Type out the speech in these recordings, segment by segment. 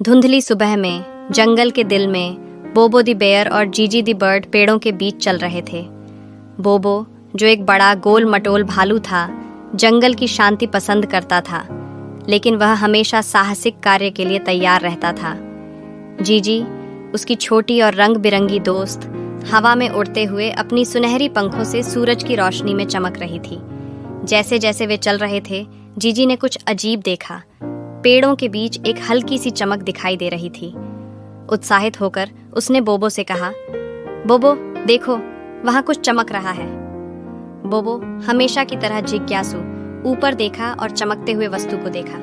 धुंधली सुबह में जंगल के दिल में बोबो द बेयर और जीजी द बर्ड पेड़ों के बीच चल रहे थे। बोबो, जो एक बड़ा गोल मटोल भालू था, जंगल की शांति पसंद करता था, लेकिन वह हमेशा साहसिक कार्य के लिए तैयार रहता था। जीजी, उसकी छोटी और रंग बिरंगी दोस्त, हवा में उड़ते हुए अपनी सुनहरी पंखों से सूरज की रोशनी में चमक रही थी। जैसे जैसे वे चल रहे थे, जीजी ने कुछ अजीब देखा। पेड़ों के बीच एक हल्की सी चमक दिखाई दे रही थी। उत्साहित होकर उसने बोबो से कहा, बोबो देखो, वहां कुछ चमक रहा है। बोबो हमेशा की तरह जिज्ञासु ऊपर देखा और चमकते हुए वस्तु को देखा।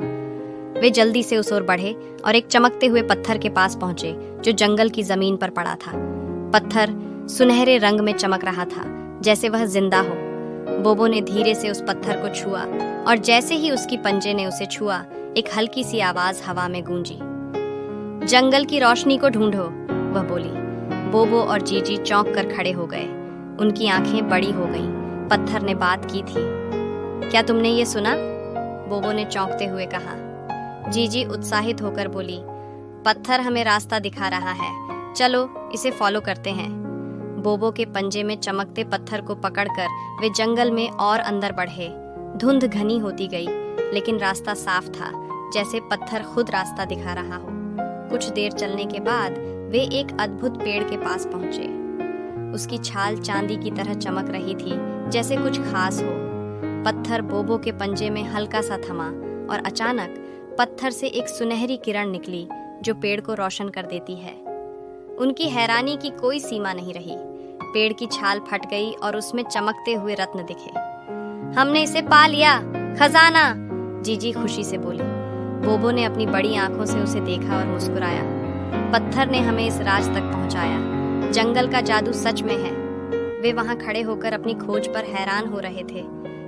वे जल्दी से उस ओर बढ़े और एक चमकते हुए पत्थर के पास पहुंचे जो जंगल की जमीन पर पड़ा था। पत्थर सुनहरे रंग में चमक रहा था, जैसे वह जिंदा हो। बोबो ने धीरे से उस पत्थर को छुआ और जैसे ही उसकी पंजे ने उसे छुआ, एक हल्की सी आवाज हवा में गूंजी। जंगल की रोशनी को ढूंढो, वह बोली। बोबो और जीजी चौंक कर खड़े हो गए। उनकी आंखें बड़ी हो गईं। पत्थर ने बात की थी। क्या तुमने ये सुना? बोबो ने चौंकते हुए कहा। जीजी उत्साहित होकर बोली, पत्थर हमें रास्ता दिखा रहा है, चलो इसे फॉलो करते हैं। बोबो के पंजे में चमकते पत्थर को पकड़कर वे जंगल में और अंदर बढ़े। धुंध घनी होती गई, लेकिन रास्ता साफ था, जैसे पत्थर खुद रास्ता दिखा रहा हो। कुछ देर चलने के बाद वे एक अद्भुत पेड़ के पास पहुंचे। उसकी छाल चांदी की तरह चमक रही थी, जैसे कुछ खास हो। पत्थर बोबो के पंजे में हल्का सा थमा और अचानक पत्थर से एक सुनहरी किरण निकली जो पेड़ को रोशन कर देती है। उनकी हैरानी की कोई सीमा नहीं रही। पेड़ की छाल फट गई और उसमें चमकते हुए रत्न दिखे। हमने इसे पा लिया, खजाना, जीजी खुशी से बोली। बोबो ने अपनी बड़ी आंखों से उसे देखा और मुस्कुराया। पत्थर ने हमें इस राज तक पहुंचाया। जंगल का जादू सच में है। वे वहां खड़े होकर अपनी खोज पर हैरान हो रहे थे।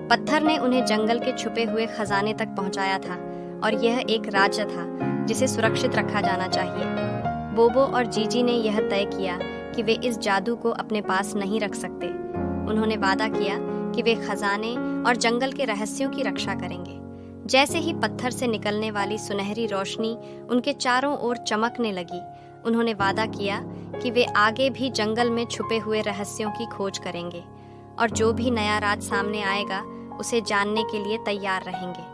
पत्थर ने उन्हें जंगल के छुपे हुए खजाने तक पहुंचाया था और यह एक राज्य था जिसे सुरक्षित रखा जाना चाहिए। बोबो और जीजी ने यह तय किया कि वे इस जादू को अपने पास नहीं रख सकते। उन्होंने वादा किया कि वे खजाने और जंगल के रहस्यों की रक्षा करेंगे। जैसे ही पत्थर से निकलने वाली सुनहरी रोशनी उनके चारों ओर चमकने लगी, उन्होंने वादा किया कि वे आगे भी जंगल में छुपे हुए रहस्यों की खोज करेंगे और जो भी नया राज सामने आएगा उसे जानने के लिए तैयार रहेंगे।